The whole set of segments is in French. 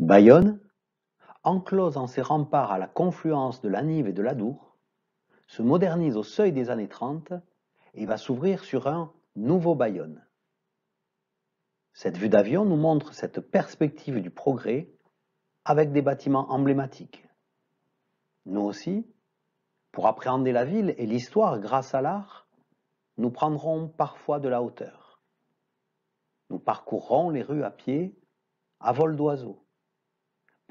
Bayonne, enclose en ses remparts à la confluence de la Nive et de l'Adour, se modernise au seuil des années 30 et va s'ouvrir sur un nouveau Bayonne. Cette vue d'avion nous montre cette perspective du progrès avec des bâtiments emblématiques. Nous aussi, pour appréhender la ville et l'histoire grâce à l'art, nous prendrons parfois de la hauteur. Nous parcourrons les rues à pied, à vol d'oiseau,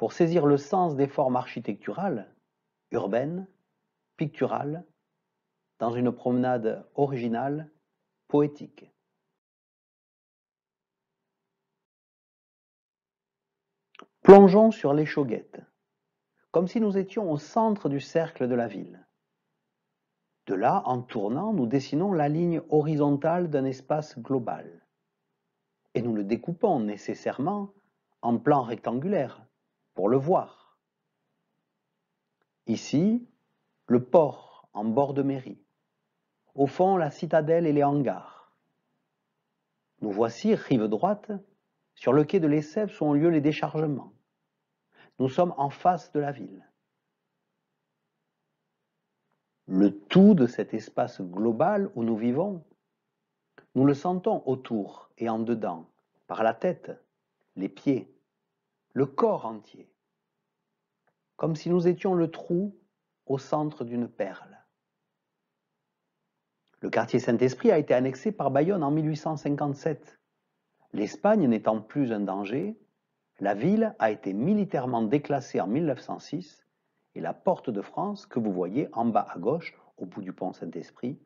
pour saisir le sens des formes architecturales, urbaines, picturales, dans une promenade originale, poétique. Plongeons sur l'Échauguette, comme si nous étions au centre du cercle de la ville. De là, en tournant, nous dessinons la ligne horizontale d'un espace global. Et nous le découpons nécessairement en plan rectangulaire, pour le voir. Ici, le port en bord de mairie. Au fond, la citadelle et les hangars. Nous voici, rive droite, sur le quai de l'Essève où ont lieu les déchargements. Nous sommes en face de la ville. Le tout de cet espace global où nous vivons, nous le sentons autour et en dedans, par la tête, les pieds, le corps entier, comme si nous étions le trou au centre d'une perle. Le quartier Saint-Esprit a été annexé par Bayonne en 1857. L'Espagne n'étant plus un danger, la ville a été militairement déclassée en 1906 et la porte de France, que vous voyez en bas à gauche, au bout du pont Saint-Esprit,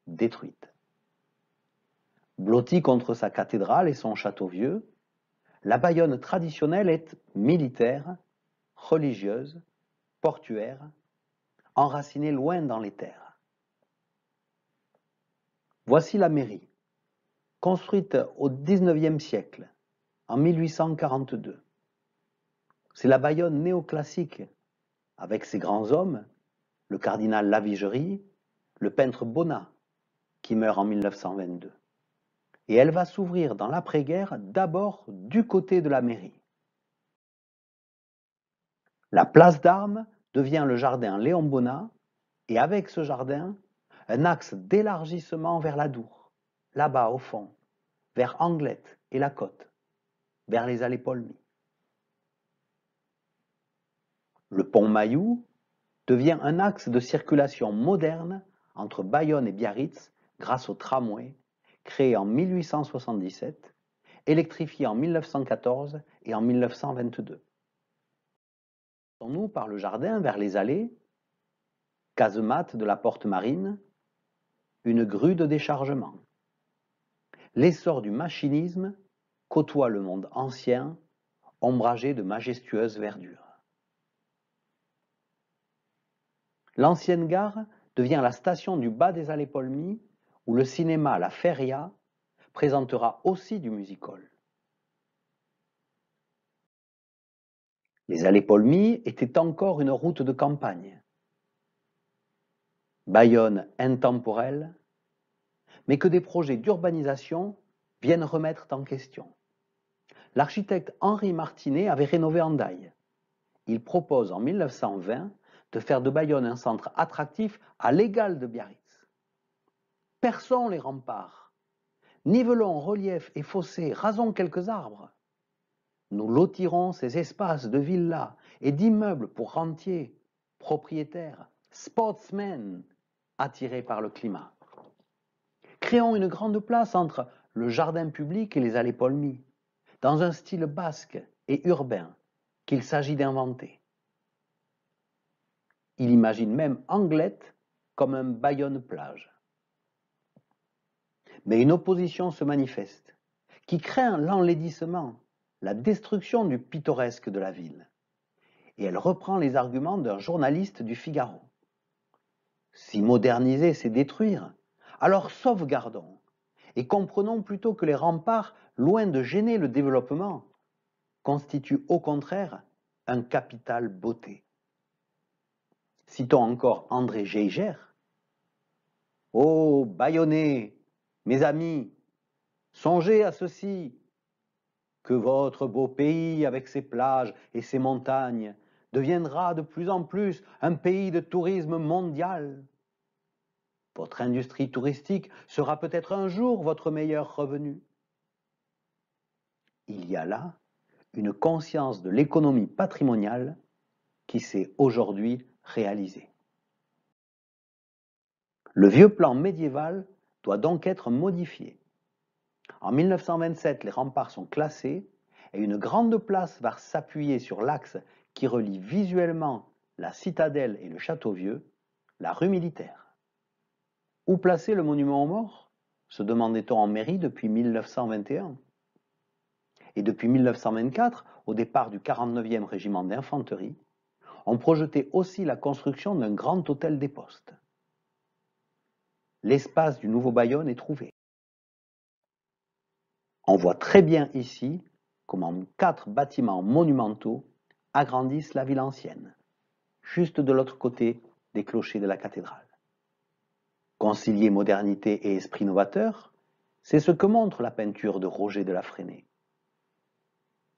détruite. Blottie contre sa cathédrale et son château vieux, la Bayonne traditionnelle est militaire, religieuse, portuaire, enracinée loin dans les terres. Voici la mairie, construite au XIXe siècle, en 1842. C'est la Bayonne néoclassique, avec ses grands hommes, le cardinal Lavigerie, le peintre Bonnat, qui meurt en 1922. Et elle va s'ouvrir dans l'après-guerre d'abord du côté de la mairie. La place d'Armes devient le jardin Léon Bonnat, et avec ce jardin, un axe d'élargissement vers l'Adour, là-bas au fond, vers Anglette et la côte, vers les allées Paulmy. Le pont Mailloux devient un axe de circulation moderne entre Bayonne et Biarritz grâce au tramway, créé en 1877, électrifié en 1914 et en 1922. Nous par le jardin vers les allées, casemate de la porte marine, une grue de déchargement. L'essor du machinisme côtoie le monde ancien, ombragé de majestueuses verdures. L'ancienne gare devient la station du bas des allées Paulmy, où le cinéma La Feria présentera aussi du music-hall. Les allées Paulmy étaient encore une route de campagne. Bayonne intemporelle, mais que des projets d'urbanisation viennent remettre en question. L'architecte Henri Martinet avait rénové Hendaye. Il propose en 1920 de faire de Bayonne un centre attractif à l'égal de Biarritz. Perçons les remparts, nivelons reliefs et fossés, rasons quelques arbres. Nous lotirons ces espaces de villas et d'immeubles pour rentiers, propriétaires, sportsmen, attirés par le climat. Créons une grande place entre le jardin public et les allées Paulmy, dans un style basque et urbain qu'il s'agit d'inventer. Il imagine même Anglette comme un Bayonne plage. Mais une opposition se manifeste, qui craint l'enlaidissement, la destruction du pittoresque de la ville. Et elle reprend les arguments d'un journaliste du Figaro. Si moderniser, c'est détruire, alors sauvegardons et comprenons plutôt que les remparts, loin de gêner le développement, constituent au contraire un capital beauté. Citons encore André Geiger. Ô Bayonnais, mes amis, songez à ceci. que votre beau pays, avec ses plages et ses montagnes, deviendra de plus en plus un pays de tourisme mondial. Votre industrie touristique sera peut-être un jour votre meilleur revenu. Il y a là une conscience de l'économie patrimoniale qui s'est aujourd'hui réalisée. Le vieux plan médiéval doit donc être modifié. En 1927, les remparts sont classés et une grande place va s'appuyer sur l'axe qui relie visuellement la citadelle et le château vieux, la rue militaire. Où placer le monument aux morts? Se demandait-on en mairie depuis 1921. Et depuis 1924, au départ du 49e régiment d'infanterie, on projetait aussi la construction d'un grand hôtel des postes. L'espace du nouveau Bayonne est trouvé. On voit très bien ici comment 4 bâtiments monumentaux agrandissent la ville ancienne, juste de l'autre côté des clochers de la cathédrale. Concilier modernité et esprit novateur, c'est ce que montre la peinture de Roger de la Fresnaye.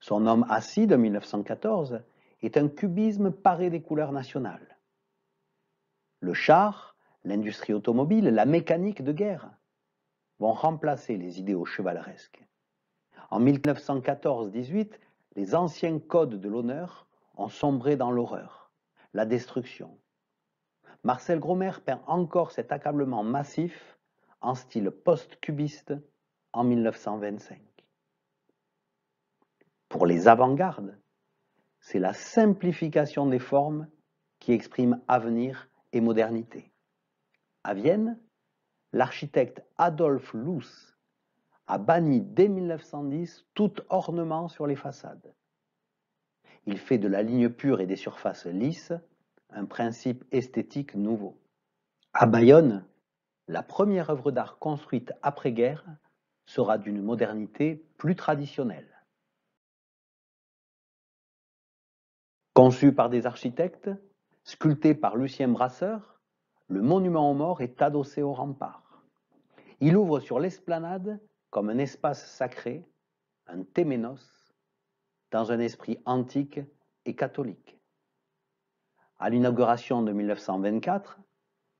Son homme assis de 1914 est un cubisme paré des couleurs nationales. Le char, l'industrie automobile, la mécanique de guerre vont remplacer les idéaux chevaleresques. En 1914-18, les anciens codes de l'honneur ont sombré dans l'horreur, la destruction. Marcel Gromer peint encore cet accablement massif en style post-cubiste en 1925. Pour les avant-gardes, c'est la simplification des formes qui exprime avenir et modernité. À Vienne, l'architecte Adolf Loos a banni dès 1910 tout ornement sur les façades. Il fait de la ligne pure et des surfaces lisses un principe esthétique nouveau. À Bayonne, la première œuvre d'art construite après-guerre sera d'une modernité plus traditionnelle. Conçu par des architectes, sculpté par Lucien Brasseur, le monument aux morts est adossé au rempart. Il ouvre sur l'esplanade comme un espace sacré, un téménos, dans un esprit antique et catholique. À l'inauguration de 1924,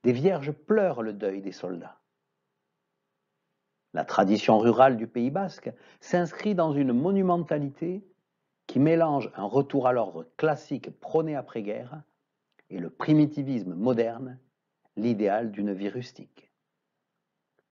des vierges pleurent le deuil des soldats. La tradition rurale du Pays basque s'inscrit dans une monumentalité qui mélange un retour à l'ordre classique prôné après-guerre et le primitivisme moderne, l'idéal d'une vie rustique.